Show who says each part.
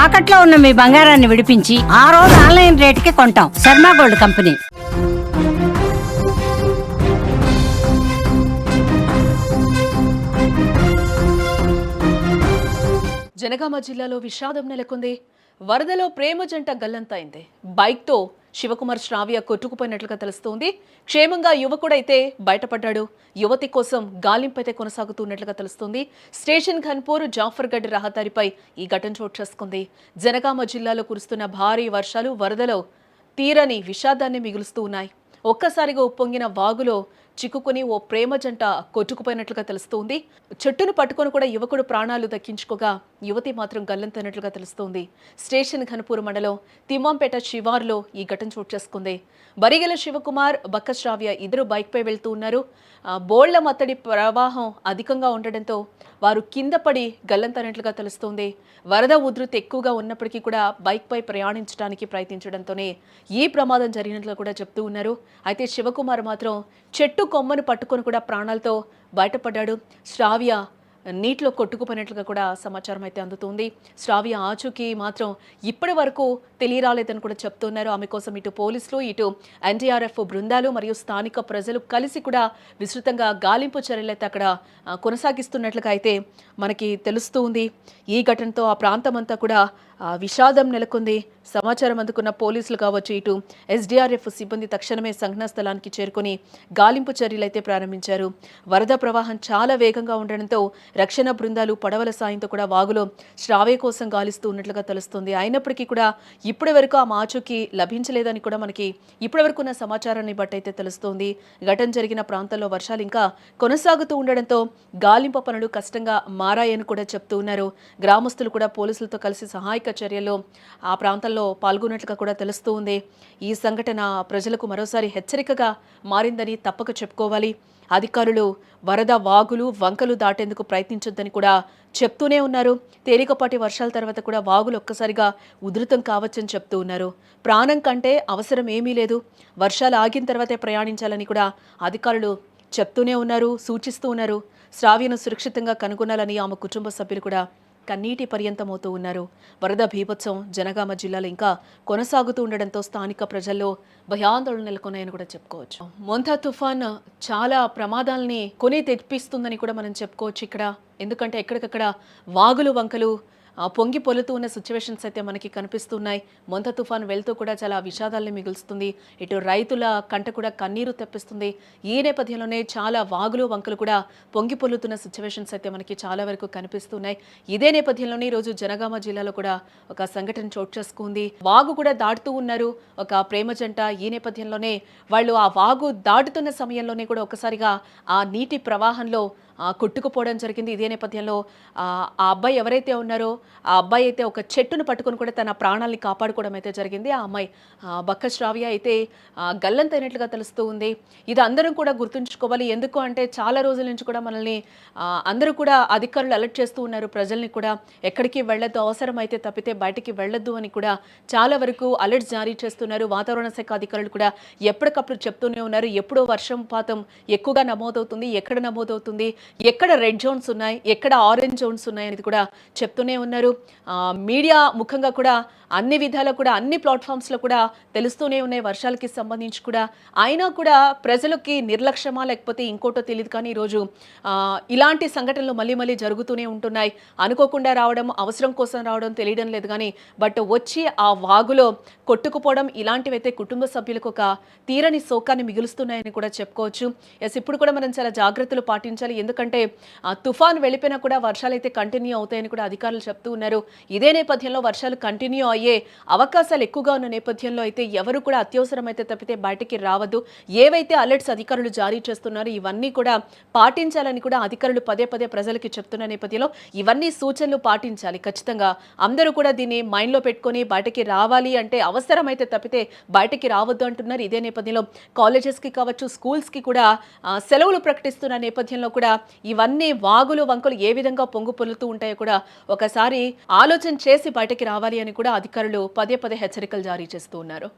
Speaker 1: తాకట్లో ఉన్న మీ బంగారాన్ని విడిపించి ఆ రోజు ఆన్లైన్ రేటుకి కొంటాం. Sharma gold company.
Speaker 2: జనగామ జిల్లాలో విషాదం నెలకొంది. వరదలో ప్రేమ జంట గల్లంతైంది. బైక్తో శివకుమార్ శ్రావ్య కొట్టుకుపోయినట్లుగా తెలుస్తోంది. క్షేమంగా యువకుడైతే బయటపడ్డాడు. యువతి కోసం గాలింపైతే కొనసాగుతున్నట్లుగా తెలుస్తోంది. స్టేషన్ ఘన్పూర్ జాఫర్గఢ్ రహదారిపై ఈ ఘటన చోటు చేసుకుంది. జనగామ జిల్లాలో కురుస్తున్న భారీ వర్షాలు వరదలో తీరని విషాదాన్ని మిగులుస్తూ ఉన్నాయి. ఒక్కసారిగా ఉప్పొంగిన వాగులో చిక్కుకుని ఓ ప్రేమ జంట కొట్టుకుపోయినట్లుగా తెలుస్తోంది. చెట్టును పట్టుకొని కూడా యువకుడు ప్రాణాలు దక్కించుకోగా యువతి మాత్రం గల్లంతైనట్లుగా తెలుస్తోంది. స్టేషన్ ఘనపూర్ మండలం తిమ్మంపేట శివార్లో ఈ ఘటన చోటు చేసుకుంది. బరిగెల శివకుమార్, బక్క శ్రావ్య ఇద్దరు బైక్పై వెళ్తూ ఉన్నారు. బోళ్ల మత్తడి ప్రవాహం అధికంగా ఉండడంతో వారు కింద పడి గల్లంతైనట్లుగా తెలుస్తోంది. వరద ఉధృతి ఎక్కువగా ఉన్నప్పటికీ కూడా బైక్పై ప్రయాణించడానికి ప్రయత్నించడంతోనే ఈ ప్రమాదం జరిగినట్లు కూడా చెప్తూ ఉన్నారు. అయితే శివకుమార్ మాత్రం చెట్టు కొమ్మను పట్టుకొని కూడా ప్రాణాలతో బయటపడ్డాడు. శ్రావ్య నీటిలో కొట్టుకుపోయినట్లుగా కూడా సమాచారం అయితే అందుతుంది. శ్రావ్య ఆచూకీ మాత్రం ఇప్పటి వరకు తెలియరాలేదని కూడా చెప్తున్నారు. ఆమె కోసం ఇటు పోలీసులు, ఇటు ఎన్డీఆర్ఎఫ్ బృందాలు మరియు స్థానిక ప్రజలు కలిసి కూడా విస్తృతంగా గాలింపు చర్యలు అయితే అక్కడ కొనసాగిస్తున్నట్లుగా అయితే మనకి తెలుస్తూ ఉంది. ఈ ఘటనతో ఆ ప్రాంతం అంతా కూడా విషాదం నెలకొంది. సమాచారం అందుకున్న పోలీసులు కావచ్చు, ఇటు ఎస్డీఆర్ఎఫ్ సిబ్బంది తక్షణమే సంఘటనా స్థలానికి చేరుకొని గాలింపు చర్యలు అయితే ప్రారంభించారు. వరద ప్రవాహం చాలా వేగంగా ఉండడంతో రక్షణ బృందాలు పడవల సాయంతో కూడా వాగులో శ్రావ్య కోసం గాలిస్తూ ఉన్నట్లుగా తెలుస్తుంది. అయినప్పటికీ కూడా ఇప్పటి వరకు ఆ ఆచూకీ లభించలేదని కూడా మనకి ఇప్పటి వరకు ఉన్న సమాచారాన్ని బట్టి అయితే తెలుస్తోంది. ఘటన జరిగిన ప్రాంతాల్లో వర్షాలు ఇంకా కొనసాగుతూ ఉండడంతో గాలింపు పనులు కష్టంగా మారాయని కూడా చెప్తూ ఉన్నారు. గ్రామస్తులు కూడా పోలీసులతో కలిసి సహాయక చర్యల్లో ఆ ప్రాంతాల్లో పాల్గొన్నట్లుగా కూడా తెలుస్తూ ఉంది. ఈ సంఘటన ప్రజలకు మరోసారి హెచ్చరికగా మారిందని తప్పక చెప్పుకోవాలి. అధికారులు వరద వాగులు వంకలు దాటేందుకు ప్రయత్నించొద్దని కూడా చెప్తూనే ఉన్నారు. తేలికపాటి వర్షాల తర్వాత కూడా వాగులు ఒక్కసారిగా ఉధృతం కావచ్చని చెప్తూ ఉన్నారు. ప్రాణం కంటే అవసరం ఏమీ లేదు, వర్షాలు ఆగిన తర్వాతే ప్రయాణించాలని కూడా అధికారులు చెప్తూనే ఉన్నారు, సూచిస్తూ ఉన్నారు. శ్రావ్యను సురక్షితంగా కనుగొనాలని ఆమె కుటుంబ సభ్యులు కూడా కన్నీటి పర్యంతమవుతూ ఉన్నారు. వరద భీభత్సం జనగామ జిల్లాలో ఇంకా కొనసాగుతూ ఉండడంతో స్థానిక ప్రజల్లో భయాందోళన నెలకొన్నాయని కూడా చెప్పుకోవచ్చు. మొంతా తుఫాన్ చాలా ప్రమాదాలని కొని తెప్పిస్తుందని కూడా మనం చెప్పుకోవచ్చు ఇక్కడ. ఎందుకంటే ఎక్కడికక్కడ వాగులు వంకలు పొంగి పొలుతూ ఉన్న సిచ్యువేషన్స్ అయితే మనకి కనిపిస్తున్నాయి. మొంతా తుఫాన్ వెళ్తూ కూడా చాలా విషాదాలని మిగులుస్తుంది. ఇటు రైతుల కంట కూడా కన్నీరు తెప్పిస్తుంది. ఈ నేపథ్యంలోనే చాలా వాగులు వంకలు కూడా పొంగి పొలుతున్న సిచ్యువేషన్స్ అయితే మనకి చాలా వరకు కనిపిస్తున్నాయి. ఇదే నేపథ్యంలోనే ఈరోజు జనగామ జిల్లాలో కూడా ఒక సంఘటన చోటు చేసుకుంది. వాగు కూడా దాటుతూ ఉన్నారు ఒక ప్రేమ జంట. ఈ నేపథ్యంలోనే వాళ్ళు ఆ వాగు దాటుతున్న సమయంలోనే కూడా ఒకసారిగా ఆ నీటి ప్రవాహంలో కొట్టుకుపోవడం జరిగింది. ఇదే నేపథ్యంలో ఆ అబ్బాయి ఎవరైతే ఉన్నారో ఆ అబ్బాయి అయితే ఒక చెట్టును పట్టుకొని కూడా తన ప్రాణాలని కాపాడుకోవడం అయితే జరిగింది. ఆ అమ్మాయి బక్క శ్రావ్య అయితే గల్లంతైనట్లుగా తెలుస్తూ ఉంది. ఇది అందరం కూడా గుర్తుంచుకోవాలి. ఎందుకు అంటే చాలా రోజుల నుంచి కూడా మనల్ని అందరూ కూడా అధికారులు అలర్ట్ చేస్తూ ఉన్నారు. ప్రజల్ని కూడా ఎక్కడికి వెళ్ళొద్దు, అవసరం అయితే తప్పితే బయటికి వెళ్ళొద్దు అని కూడా చాలా వరకు అలర్ట్స్ జారీ చేస్తున్నారు. వాతావరణ శాఖ అధికారులు కూడా ఎప్పటికప్పుడు చెప్తూనే ఉన్నారు. ఎప్పుడో వర్షపాతం ఎక్కువగా నమోదవుతుంది, ఎక్కడ నమోదవుతుంది, ఎక్కడ రెడ్ జోన్స్ ఉన్నాయి, ఎక్కడ ఆరెంజ్ జోన్స్ ఉన్నాయి అనేది కూడా చెప్తూనే ఉన్నారు. మీడియా ముఖంగా కూడా అన్ని విధాలు కూడా అన్ని ప్లాట్ఫామ్స్లో కూడా తెలుస్తూనే ఉన్నాయి వర్షాలకి సంబంధించి కూడా. అయినా కూడా ప్రజలకి నిర్లక్ష్యమా లేకపోతే ఇంకోటో తెలియదు కానీ ఈరోజు ఇలాంటి సంఘటనలు మళ్ళీ మళ్ళీ జరుగుతూనే ఉంటున్నాయి. అనుకోకుండా రావడం, అవసరం కోసం రావడం తెలియడం లేదు కానీ బట్ వచ్చి ఆ వాగులో కొట్టుకుపోవడం ఇలాంటివైతే కుటుంబ సభ్యులకు ఒక తీరని శోకాన్ని మిగులుస్తున్నాయని కూడా చెప్పుకోవచ్చు. ఎస్, ఇప్పుడు కూడా మనం చాలా జాగ్రత్తలు పాటించాలి. ఎందుకంటే తుఫాన్ వెళ్ళిపోయినా కూడా వర్షాలు అయితే కంటిన్యూ అవుతాయని కూడా అధికారులు చెప్తూ ఉన్నారు. ఇదే నేపథ్యంలో వర్షాలు కంటిన్యూ అయ్యే అవకాశాలు ఎక్కువగా ఉన్న నేపథ్యంలో అయితే ఎవరు కూడా అత్యవసరమైతే తప్పితే బయటికి రావద్దు. ఏవైతే అలర్ట్స్ అధికారులు జారీ చేస్తున్నారో ఇవన్నీ కూడా పాటించాలని కూడా అధికారులు పదే పదే ప్రజలకి చెప్తున్న నేపథ్యంలో ఇవన్నీ సూచనలు పాటించాలి. ఖచ్చితంగా అందరూ కూడా దీన్ని మైండ్లో పెట్టుకొని బయటకి రావాలి. అంటే అవసరమైతే తప్పితే బయటకి రావద్దు అంటున్నారు. ఇదే నేపథ్యంలో కాలేజెస్కి కావచ్చు, స్కూల్స్కి కూడా సెలవులు ప్రకటిస్తున్న నేపథ్యంలో కూడా ఇవన్నీ వాగులు వంకలు ఏ విధంగా పొంగు పొలుతూ ఉంటాయో కూడా ఒకసారి ఆలోచన చేసి బయటకి రావాలి అని కూడా అధికారులు పదే పదే హెచ్చరికలు జారీ చేస్తూ ఉన్నారు.